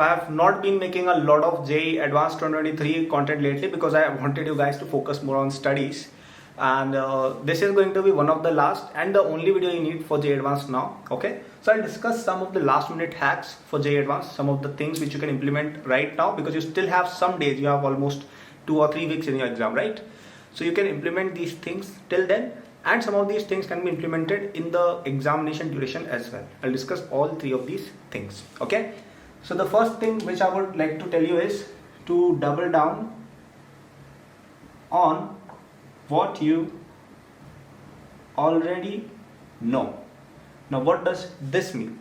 I have not been making a lot of JEE Advanced 2023 content lately because I wanted you guys to focus more on studies, and this is going to be one of the last and the only video you need for JEE Advanced now. Okay, so I'll discuss some of the last minute hacks for JEE Advanced, some of the things which you can implement right now because you still have some days, you have almost 2 or 3 weeks in your exam, right? So you can implement these things till then, and some of these things can be implemented in the examination duration as well. I'll discuss all 3 of these things. Okay, so the first thing which I would like to tell you is to double down on what you already know. Now what does this mean?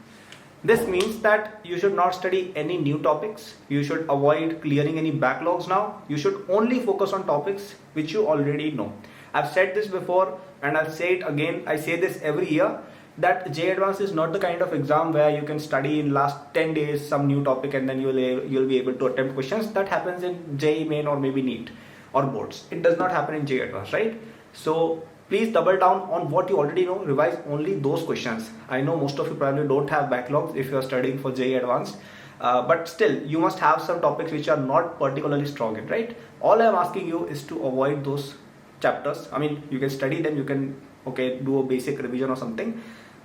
This means that you should not study any new topics. You should avoid clearing any backlogs now. You should only focus on topics which you already know. I've said this before and I'll say it again. I say this every year that JEE Advanced is not the kind of exam where you can study in last 10 days some new topic and then you'll be able to attempt questions. That happens in JEE Main or maybe NEET or boards. It does not happen in JEE Advanced, right? So please double down on what you already know. Revise only those questions. I know most of you probably don't have backlogs if you are studying for JEE Advanced, but still you must have some topics which are not particularly strong in, right? All I'm asking you is to avoid those chapters. I mean, you can study them, you can do a basic revision or something,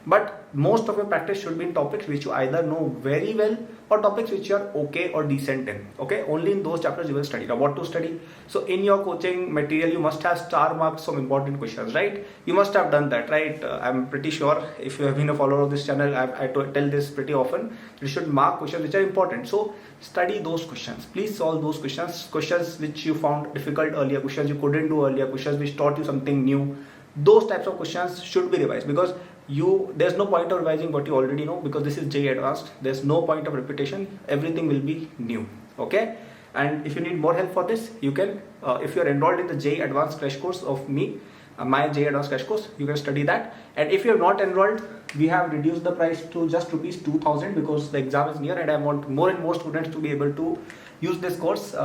but most of your practice should be in topics which you either know very well or topics which you are okay or decent in. Okay, only in those chapters you will study. Now what to study? So in your coaching material you must have star marked some important questions, right? You must have done that, right? I'm pretty sure if you have been a follower of this channel, I tell this pretty often. You should mark questions which are important. So study those questions. Please solve those questions. Questions which you found difficult earlier, questions you couldn't do earlier, questions which taught you something new. Those types of questions should be revised because there's no point of revising what you already know because this is JEE Advanced. There's no point of repetition. Everything will be new. Okay, and if you need more help for this, you can if you're enrolled in the JEE Advanced crash course of me, my JEE Advanced crash course, you can study that. And if you're not enrolled, we have reduced the price to just rupees 2000 because the exam is near and I want more and more students to be able to use this course.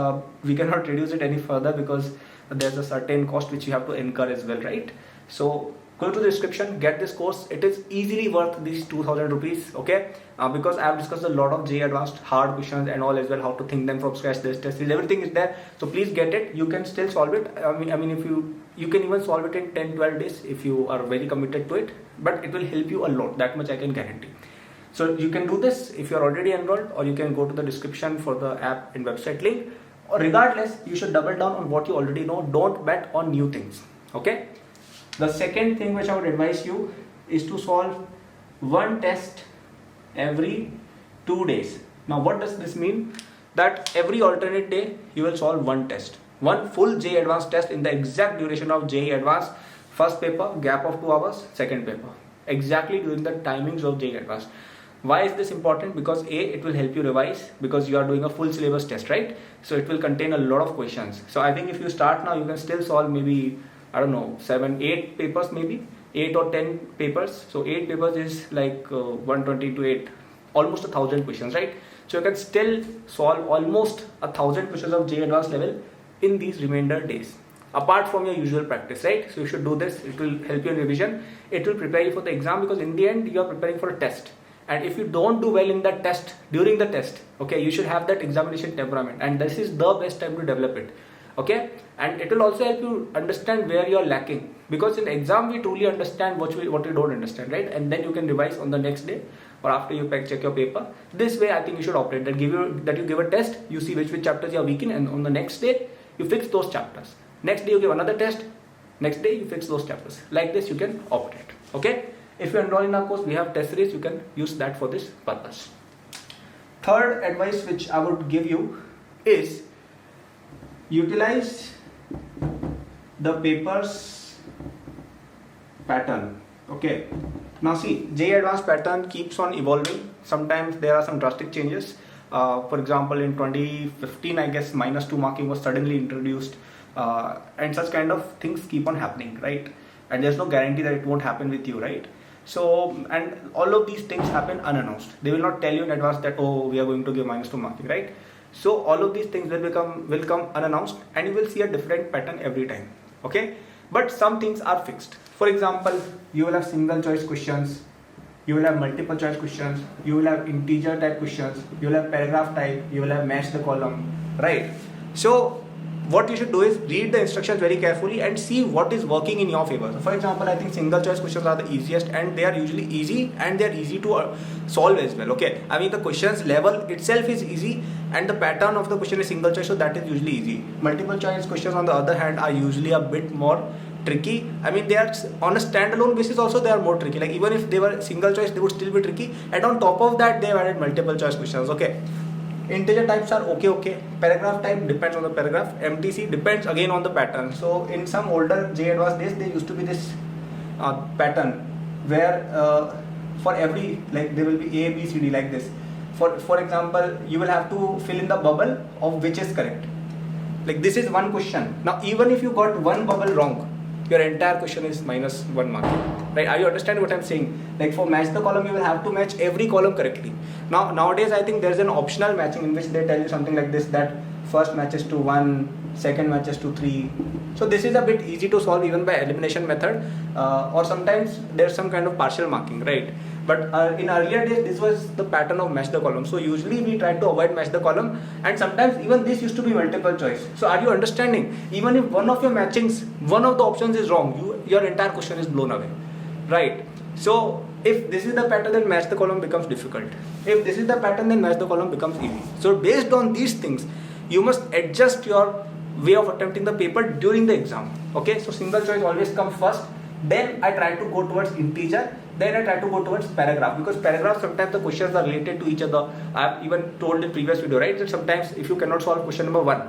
We cannot reduce it any further because there's a certain cost which you have to incur as well, right? So go to the description, get this course. It is easily worth these 2000 rupees, okay? Because I have discussed a lot of JEE Advanced hard questions and all as well, how to think them from scratch, this test series, everything is there. So please get it. You can still solve it. I mean, if you can even solve it in 10-12 days if you are very committed to it, but it will help you a lot. That much I can guarantee. So you can do this if you're already enrolled, or you can go to the description for the app and website link. Or regardless, you should double down on what you already know. Don't bet on new things, okay? The second thing which I would advise you is to solve one test every 2 days. Now what does this mean? That every alternate day you will solve one test. One full JEE Advanced test in the exact duration of JEE Advanced. First paper, gap of 2 hours, second paper. Exactly during the timings of JEE Advanced. Why is this important? Because A, it will help you revise because you are doing a full syllabus test, right? So it will contain a lot of questions. So I think if you start now, you can still solve maybe, I don't know, 7-8 papers, maybe 8 or 10 papers. So 8 papers is like 120 to 8, almost 1000 questions, right? So you can still solve almost 1000 questions of JEE Advanced level in these remainder days, apart from your usual practice, right? So you should do this. It will help you in revision. It will prepare you for the exam because in the end you are preparing for a test. And if you don't do well in that test, during the test, okay, you should have that examination temperament, and this is the best time to develop it. Okay, and it will also help you understand where you are lacking, because in the exam we truly understand what you don't understand, right? And then you can revise on the next day or after you check your paper. This way I think you should operate, that you give a test, you see which chapters you are weak in, and on the next day you fix those chapters. Next day you give another test, next day you fix those chapters. Like this you can operate. Okay, if you enroll in our course, we have test series, you can use that for this purpose. Third advice which I would give you is utilize the papers pattern. Okay, now see, JEE Advanced pattern keeps on evolving. Sometimes there are some drastic changes. For example, in 2015 I guess -2 marking was suddenly introduced, and such kind of things keep on happening, right? And there's no guarantee that it won't happen with you, right? So, and all of these things happen unannounced. They will not tell you in advance that, oh, we are going to give -2 marking, right? So all of these things will come unannounced, and you will see a different pattern every time. Okay, but some things are fixed. For example, you will have single choice questions, you will have multiple choice questions, you will have integer type questions, you will have paragraph type, you will have match the column, right? So what you should do is read the instructions very carefully and see what is working in your favor. So for example, I think single choice questions are the easiest, and they are usually easy, and they are easy to solve as well. Okay, I mean the questions level itself is easy, and the pattern of the question is single choice, so that is usually easy. Multiple choice questions on the other hand are usually a bit more tricky. I mean, they are on a standalone basis also, they are more tricky. Like even if they were single choice, they would still be tricky, and on top of that they have added multiple choice questions. Okay, integer types are okay. Paragraph type depends on the paragraph. MTC depends again on the pattern. So in some older J advanced days, there used to be this pattern where for every, like there will be A, B, C, D like this. For example, you will have to fill in the bubble of which is correct. Like this is one question. Now even if you got one bubble wrong, your entire question is minus 1 mark. Right? Are you understanding what I'm saying? Like for match the column, you will have to match every column correctly. Now nowadays, I think there's an optional matching in which they tell you something like this, that first matches to 1, second matches to 3. So this is a bit easy to solve even by elimination method, or sometimes there's some kind of partial marking, right? But in earlier days, this was the pattern of match the column. So usually we try to avoid match the column, and sometimes even this used to be multiple choice. So are you understanding? Even if one of your matchings, one of the options is wrong, your entire question is blown away, right? So if this is the pattern, then match the column becomes difficult. If this is the pattern, then match the column becomes easy. So based on these things, you must adjust your way of attempting the paper during the exam. Okay, so single choice always comes first. Then I try to go towards integer. Then I try to go towards paragraph, because paragraph sometimes the questions are related to each other. I have even told in previous video, right, that sometimes if you cannot solve question number 1,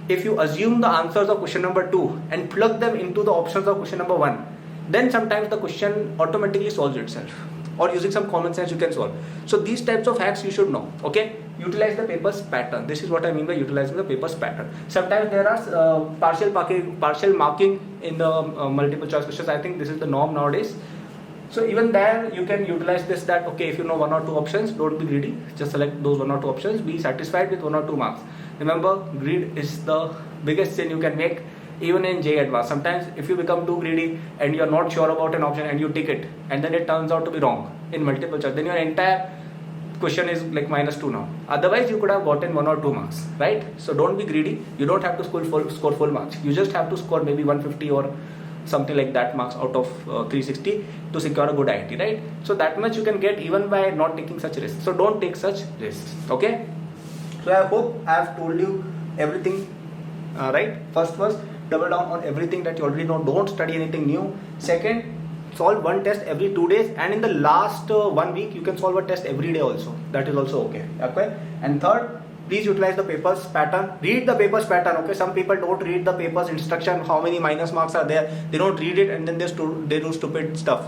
if you assume the answers of question number 2 and plug them into the options of question number 1, then sometimes the question automatically solves itself, or using some common sense you can solve. So these types of hacks you should know. Okay, utilize the paper's pattern. This is what I mean by utilizing the paper's pattern. Sometimes there are partial marking in the multiple choice questions. I think this is the norm nowadays. So even there you can utilize this, that okay, if you know 1 or 2 options, don't be greedy, just select those 1 or 2 options, be satisfied with 1 or 2 marks. Remember, greed is the biggest sin you can make even in J advanced. Sometimes if you become too greedy and you're not sure about an option and you tick it, and then it turns out to be wrong in multiple choice, then your entire question is like -2 now. Otherwise you could have gotten 1 or 2 marks, right? So don't be greedy. You don't have to score full marks. You just have to score maybe 150 or something like that marks out of 360 to secure a good IIT, right? So that much you can get even by not taking such risks. So don't take such risks. Okay, so I hope I have told you everything, right? First, double down on everything that you already know. Don't study anything new. Second, solve one test every 2 days, and in the last 1 week you can solve a test every day also. That is also okay. Okay, and third, please utilize the paper's pattern. Read the paper's pattern. Okay, some people don't read the paper's instruction, how many minus marks are there. They don't read it, and then they do stupid stuff.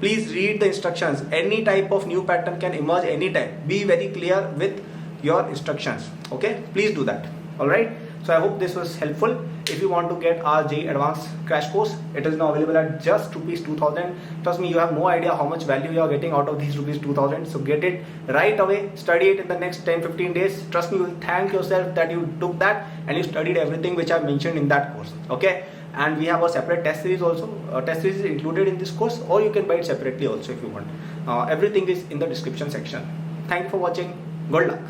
Please read the instructions. Any type of new pattern can emerge anytime. Be very clear with your instructions. Okay, please do that. All right, so I hope this was helpful. If you want to get our J Advanced crash course, it is now available at just ₹2,000. Trust me, you have no idea how much value you are getting out of these ₹2,000. So get it right away. Study it in the next 10-15 days. Trust me, you will thank yourself that you took that and you studied everything which I mentioned in that course. Okay, and we have a separate test series also. Test series is included in this course, or you can buy it separately also if you want. Everything is in the description section. Thank you for watching. Good luck.